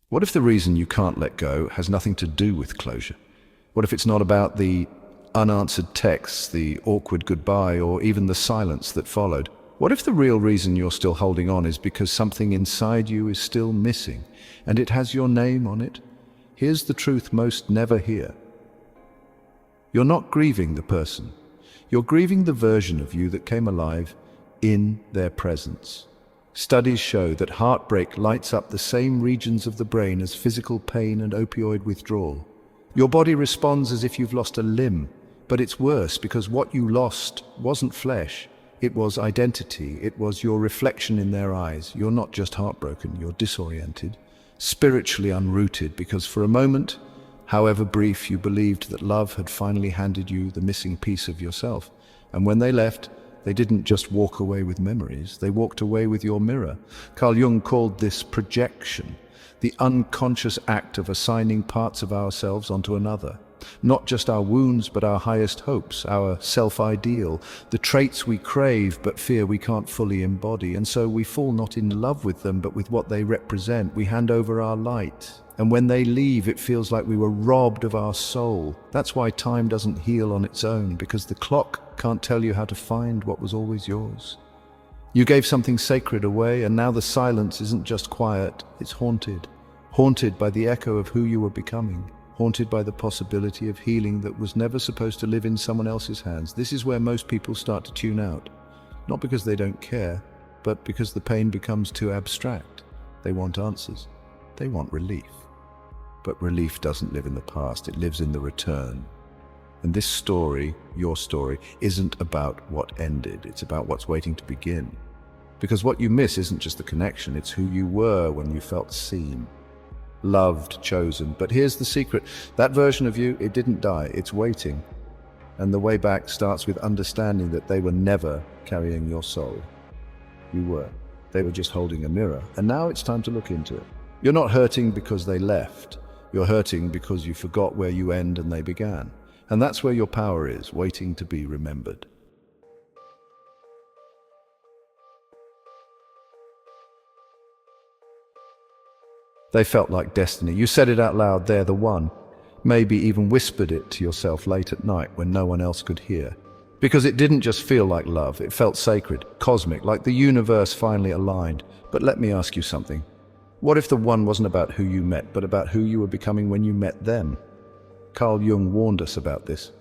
What if the reason you can't let go has nothing to do with closure? What if it's not about the unanswered texts, the awkward goodbye, or even the silence that followed? What if the real reason you're still holding on is because something inside you is still missing, and it has your name on it? Here's the truth most never hear. You're not grieving the person. You're grieving the version of you that came alive in their presence. Studies show that heartbreak lights up the same regions of the brain as physical pain and opioid withdrawal. Your body responds as if you've lost a limb, but it's worse because what you lost wasn't flesh. It was identity. It was your reflection in their eyes. You're not just heartbroken, you're disoriented, spiritually unrooted, because for a moment, however brief, you believed that love had finally handed you the missing piece of yourself. And when they left, they didn't just walk away with memories, they walked away with your mirror. Carl Jung called this projection, the unconscious act of assigning parts of ourselves onto another. Not just our wounds, but our highest hopes, our self-ideal, the traits we crave but fear we can't fully embody. And so we fall not in love with them, but with what they represent. We hand over our light. And when they leave, it feels like we were robbed of our soul. That's why time doesn't heal on its own, because the clock can't tell you how to find what was always yours. You gave something sacred away, and now the silence isn't just quiet, it's haunted. Haunted by the echo of who you were becoming. Haunted by the possibility of healing that was never supposed to live in someone else's hands. This is where most people start to tune out. Not because they don't care, but because the pain becomes too abstract. They want answers. They want relief. But relief doesn't live in the past, it lives in the return. And this story, your story, isn't about what ended, it's about what's waiting to begin. Because what you miss isn't just the connection, it's who you were when you felt seen, loved, chosen. But here's the secret, that version of you, it didn't die, it's waiting. And the way back starts with understanding that they were never carrying your soul. You were. They were just holding a mirror. And now it's time to look into it. You're not hurting because they left. You're hurting because you forgot where you end and they began. And that's where your power is, waiting to be remembered. They felt like destiny. You said it out loud, they're the one. Maybe even whispered it to yourself late at night when no one else could hear. Because it didn't just feel like love, it felt sacred, cosmic, like the universe finally aligned. But let me ask you something. What if the one wasn't about who you met, but about who you were becoming when you met them? Carl Jung warned us about this.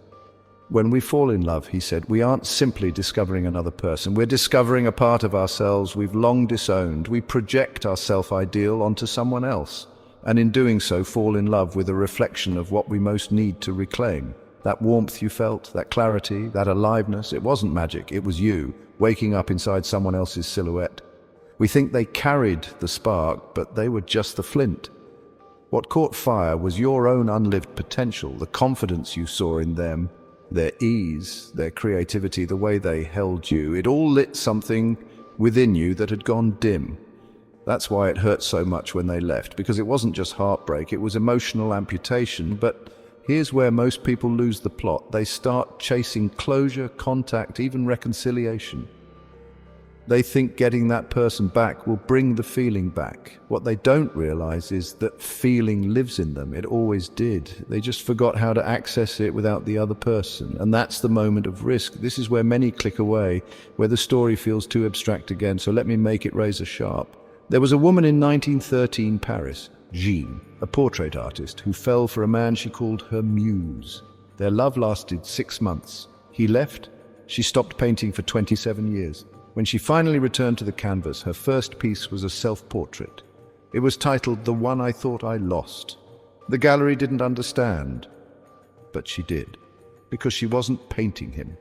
When we fall in love, he said, we aren't simply discovering another person. We're discovering a part of ourselves we've long disowned. We project our self-ideal onto someone else, and in doing so fall in love with a reflection of what we most need to reclaim. That warmth you felt, that clarity, that aliveness, it wasn't magic, it was you, waking up inside someone else's silhouette. We think they carried the spark, but they were just the flint. What caught fire was your own unlived potential, the confidence you saw in them, their ease, their creativity, the way they held you. It all lit something within you that had gone dim. That's why it hurt so much when they left, because it wasn't just heartbreak, it was emotional amputation. But here's where most people lose the plot. They start chasing closure, contact, even reconciliation. They think getting that person back will bring the feeling back. What they don't realize is that feeling lives in them. It always did. They just forgot how to access it without the other person. And that's the moment of risk. This is where many click away, where the story feels too abstract again. So let me make it razor sharp. There was a woman in 1913 Paris, Jean, a portrait artist, who fell for a man she called her muse. Their love lasted 6 months. He left. She stopped painting for 27 years. When she finally returned to the canvas, her first piece was a self-portrait. It was titled The One I Thought I Lost. The gallery didn't understand, but she did, because she wasn't painting him.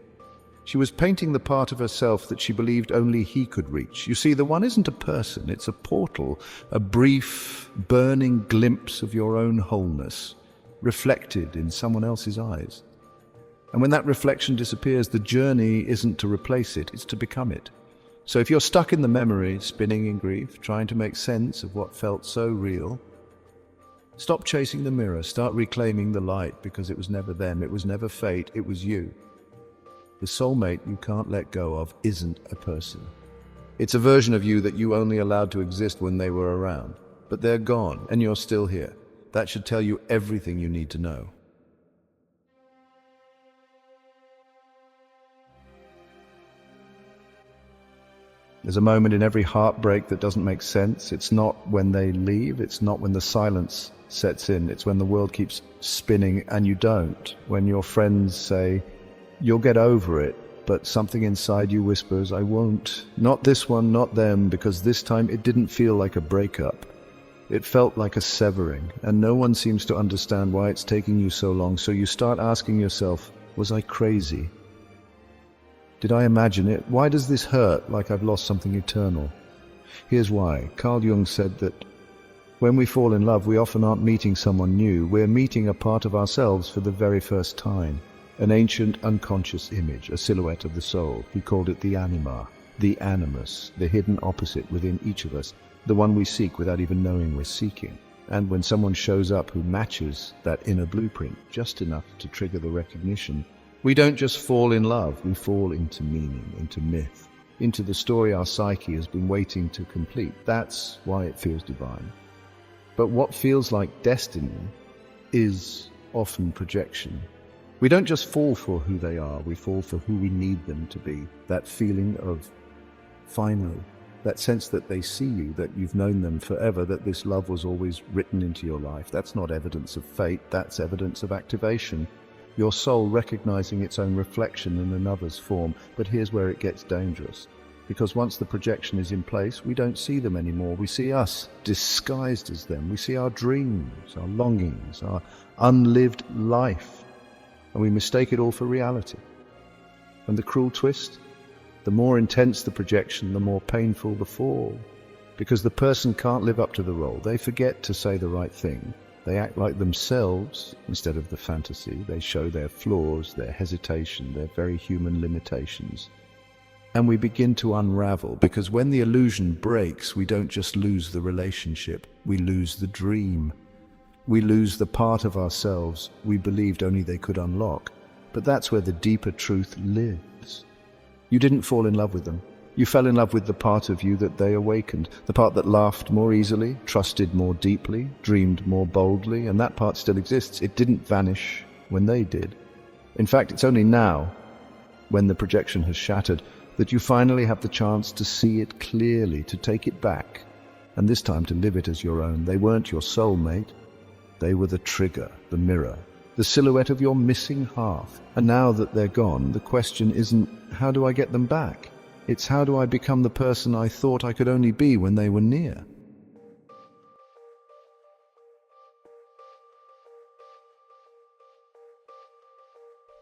She was painting the part of herself that she believed only he could reach. You see, the one isn't a person, it's a portal, a brief, burning glimpse of your own wholeness, reflected in someone else's eyes. And when that reflection disappears, the journey isn't to replace it, it's to become it. So if you're stuck in the memory, spinning in grief, trying to make sense of what felt so real, stop chasing the mirror, start reclaiming the light, because it was never them, it was never fate, it was you. The soulmate you can't let go of isn't a person. It's a version of you that you only allowed to exist when they were around. but they're gone, and you're still here. That should tell you everything you need to know. There's a moment in every heartbreak that doesn't make sense. It's not when they leave, it's not when the silence sets in, it's when the world keeps spinning and you don't. When your friends say, "You'll get over it," but something inside you whispers, "I won't. Not this one, not them," because this time it didn't feel like a breakup. It felt like a severing, and no one seems to understand why it's taking you so long, so you start asking yourself, was I crazy? Did I imagine it? Why does this hurt like I've lost something eternal? Here's why. Carl Jung said that when we fall in love, we often aren't meeting someone new. We're meeting a part of ourselves for the very first time. An ancient unconscious image, a silhouette of the soul. He called it the anima, the animus, the hidden opposite within each of us, the one we seek without even knowing we're seeking. And when someone shows up who matches that inner blueprint just enough to trigger the recognition, we don't just fall in love, we fall into meaning, into myth, into the story our psyche has been waiting to complete. That's why it feels divine. But what feels like destiny is often projection. We don't just fall for who they are, we fall for who we need them to be. That feeling of finally, that sense that they see you, that you've known them forever, that this love was always written into your life. That's not evidence of fate, that's evidence of activation. Your soul recognizing its own reflection in another's form. But here's where it gets dangerous. Because once the projection is in place, we don't see them anymore. We see us disguised as them. We see our dreams, our longings, our unlived life. And we mistake it all for reality. And the cruel twist? The more intense the projection, the more painful the fall. Because the person can't live up to the role. They forget to say the right thing. They act like themselves instead of the fantasy. They show their flaws, their hesitation, their very human limitations. And we begin to unravel, because when the illusion breaks, we don't just lose the relationship, we lose the dream. We lose the part of ourselves we believed only they could unlock. But that's where the deeper truth lives. You didn't fall in love with them. You fell in love with the part of you that they awakened, the part that laughed more easily, trusted more deeply, dreamed more boldly, and that part still exists. It didn't vanish when they did. In fact, it's only now, when the projection has shattered, that you finally have the chance to see it clearly, to take it back, and this time to live it as your own. They weren't your soulmate. They were the trigger, the mirror, the silhouette of your missing half. And now that they're gone, the question isn't, how do I get them back? It's how do I become the person I thought I could only be when they were near?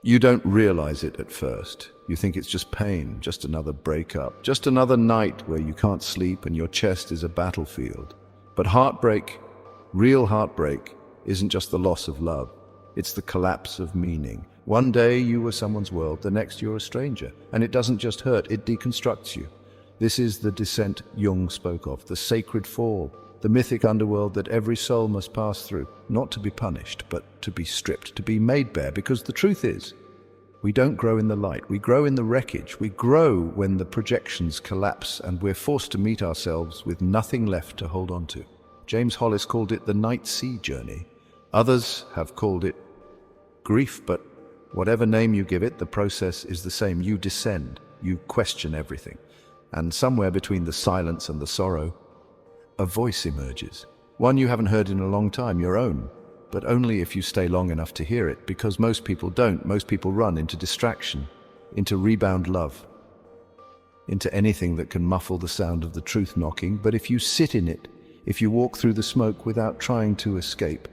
You don't realize it at first. You think it's just pain, just another breakup, just another night where you can't sleep and your chest is a battlefield. But heartbreak, real heartbreak, isn't just the loss of love. It's the collapse of meaning. One day you were someone's world, the next you're a stranger. And it doesn't just hurt, it deconstructs you. This is the descent Jung spoke of, the sacred fall, the mythic underworld that every soul must pass through, not to be punished, but to be stripped, to be made bare. Because the truth is, we don't grow in the light, we grow in the wreckage. We grow when the projections collapse and we're forced to meet ourselves with nothing left to hold on to. James Hollis called it the night sea journey. Others have called it grief, but whatever name you give it, the process is the same. You descend, you question everything. And somewhere between the silence and the sorrow, a voice emerges. One you haven't heard in a long time, your own. But only if you stay long enough to hear it, because most people don't. Most people run into distraction, into rebound love, into anything that can muffle the sound of the truth knocking. But if you sit in it, if you walk through the smoke without trying to escape,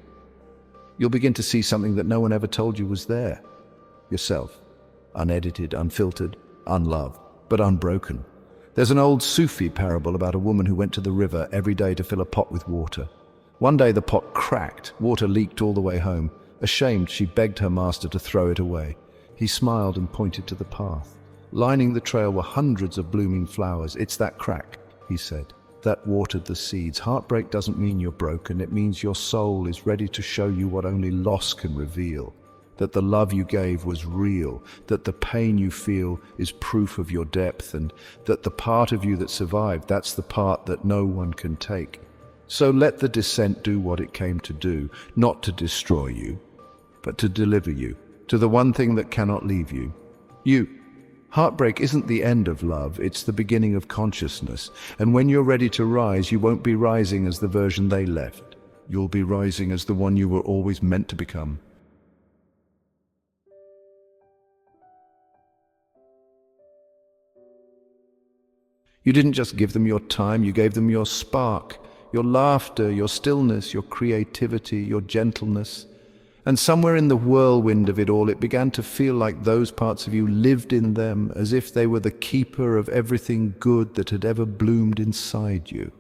you'll begin to see something that no one ever told you was there. Yourself, unedited, unfiltered, unloved, but unbroken. There's an old Sufi parable about a woman who went to the river every day to fill a pot with water. One day the pot cracked, water leaked all the way home. Ashamed, she begged her master to throw it away. He smiled and pointed to the path. Lining the trail were hundreds of blooming flowers. "It's that crack," he said, "that watered the seeds." Heartbreak doesn't mean you're broken. It means your soul is ready to show you what only loss can reveal. That the love you gave was real, that the pain you feel is proof of your depth, and that the part of you that survived, that's the part that no one can take. So let the descent do what it came to do, not to destroy you, but to deliver you to the one thing that cannot leave you. You. Heartbreak isn't the end of love, it's the beginning of consciousness. And when you're ready to rise, you won't be rising as the version they left. You'll be rising as the one you were always meant to become. You didn't just give them your time, you gave them your spark, your laughter, your stillness, your creativity, your gentleness. And somewhere in the whirlwind of it all, it began to feel like those parts of you lived in them, as if they were the keeper of everything good that had ever bloomed inside you.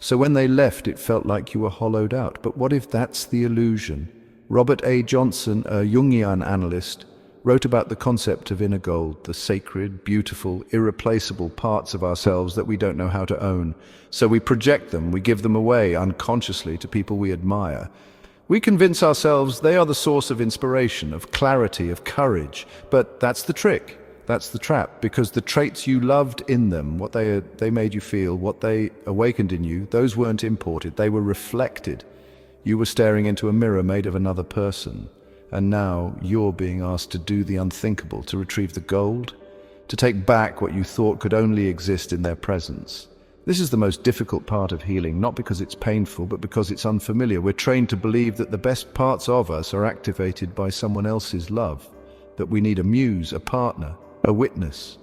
So when they left, it felt like you were hollowed out. But what if that's the illusion? Robert A. Johnson, a Jungian analyst, wrote about the concept of inner gold, the sacred, beautiful, irreplaceable parts of ourselves that we don't know how to own. So we project them, we give them away unconsciously to people we admire. We convince ourselves they are the source of inspiration, of clarity, of courage. But that's the trick, that's the trap, because the traits you loved in them, what they made you feel, what they awakened in you, those weren't imported, they were reflected. You were staring into a mirror made of another person. And now you're being asked to do the unthinkable, to retrieve the gold, to take back what you thought could only exist in their presence. This is the most difficult part of healing, not because it's painful, but because it's unfamiliar. We're trained to believe that the best parts of us are activated by someone else's love, that we need a muse, a partner, a witness.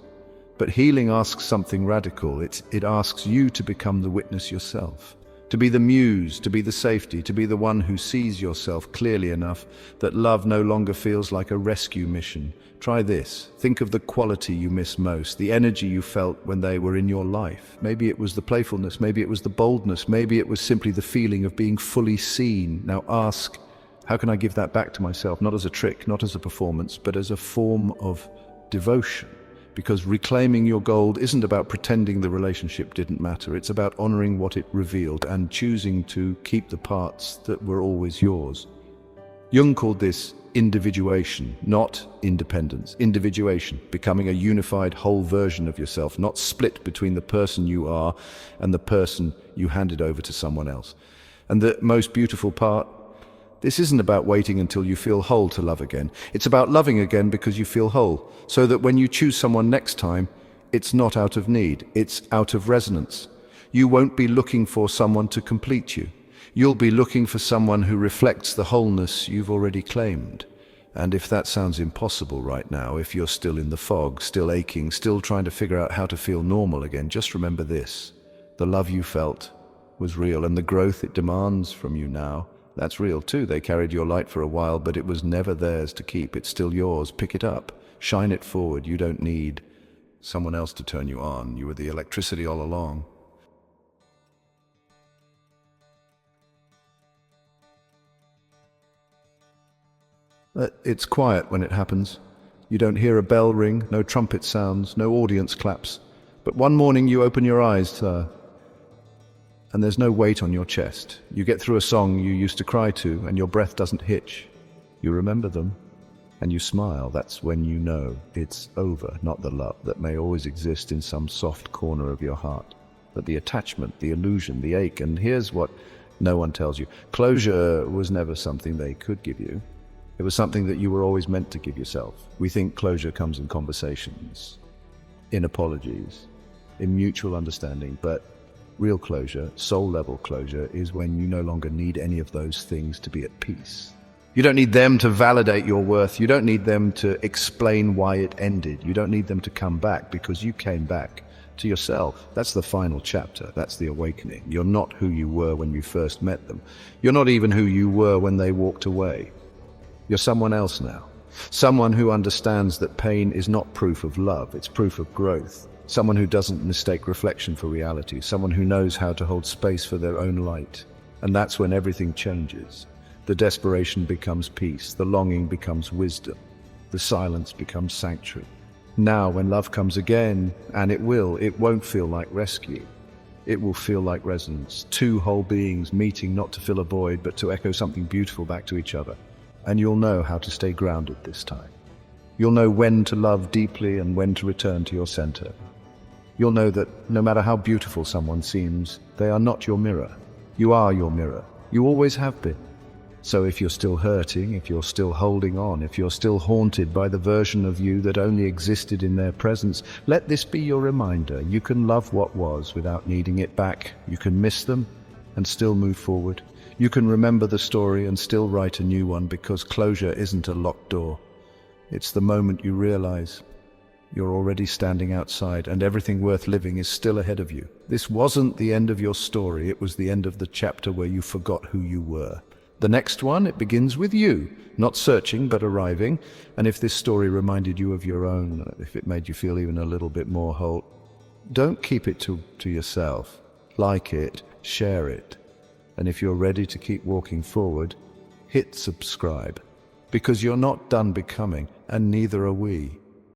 But healing asks something radical. It asks you to become the witness yourself. To be the muse, to be the safety, to be the one who sees yourself clearly enough that love no longer feels like a rescue mission. Try this. Think of the quality you miss most, the energy you felt when they were in your life. Maybe it was the playfulness, maybe it was the boldness, maybe it was simply the feeling of being fully seen. Now ask, how can I give that back to myself? Not as a trick, not as a performance, but as a form of devotion. Because reclaiming your gold isn't about pretending the relationship didn't matter. It's about honoring what it revealed and choosing to keep the parts that were always yours. Jung called this individuation, not independence. Individuation, becoming a unified whole version of yourself, not split between the person you are and the person you handed over to someone else. And the most beautiful part, this isn't about waiting until you feel whole to love again. It's about loving again because you feel whole, so that when you choose someone next time, it's not out of need, it's out of resonance. You won't be looking for someone to complete you. You'll be looking for someone who reflects the wholeness you've already claimed. And if that sounds impossible right now, if you're still in the fog, still aching, still trying to figure out how to feel normal again, just remember this. The love you felt was real, and the growth it demands from you now, that's real too. They carried your light for a while, but it was never theirs to keep. It's still yours. Pick it up. Shine it forward. You don't need someone else to turn you on. You were the electricity all along. It's quiet when it happens. You don't hear a bell ring, no trumpet sounds, no audience claps. But one morning you open your eyes, and there's no weight on your chest. You get through a song you used to cry to, and your breath doesn't hitch. You remember them, and you smile. That's when you know it's over, not the love that may always exist in some soft corner of your heart, but the attachment, the illusion, the ache. And here's what no one tells you. Closure was never something they could give you. It was something that you were always meant to give yourself. We think closure comes in conversations, in apologies, in mutual understanding, but real closure, soul-level closure, is when you no longer need any of those things to be at peace. You don't need them to validate your worth. You don't need them to explain why it ended. You don't need them to come back, because you came back to yourself. That's the final chapter. That's the awakening. You're not who you were when you first met them. You're not even who you were when they walked away. You're someone else now. Someone who understands that pain is not proof of love, it's proof of growth. Someone who doesn't mistake reflection for reality. Someone who knows how to hold space for their own light. And that's when everything changes. The desperation becomes peace. The longing becomes wisdom. The silence becomes sanctuary. Now, when love comes again, and it won't feel like rescue. It will feel like resonance. Two whole beings meeting not to fill a void, but to echo something beautiful back to each other. And you'll know how to stay grounded this time. You'll know when to love deeply and when to return to your center. You'll know that no matter how beautiful someone seems, they are not your mirror. You are your mirror. You always have been. So if you're still hurting, if you're still holding on, if you're still haunted by the version of you that only existed in their presence, let this be your reminder. You can love what was without needing it back. You can miss them and still move forward. You can remember the story and still write a new one, because closure isn't a locked door. It's the moment you realize you're already standing outside and everything worth living is still ahead of you. This wasn't the end of your story. It was the end of the chapter where you forgot who you were. The next one, it begins with you, not searching but arriving. And if this story reminded you of your own, if it made you feel even a little bit more whole, don't keep it to yourself. Like it, share it. And if you're ready to keep walking forward, hit subscribe. Because you're not done becoming, and neither are we.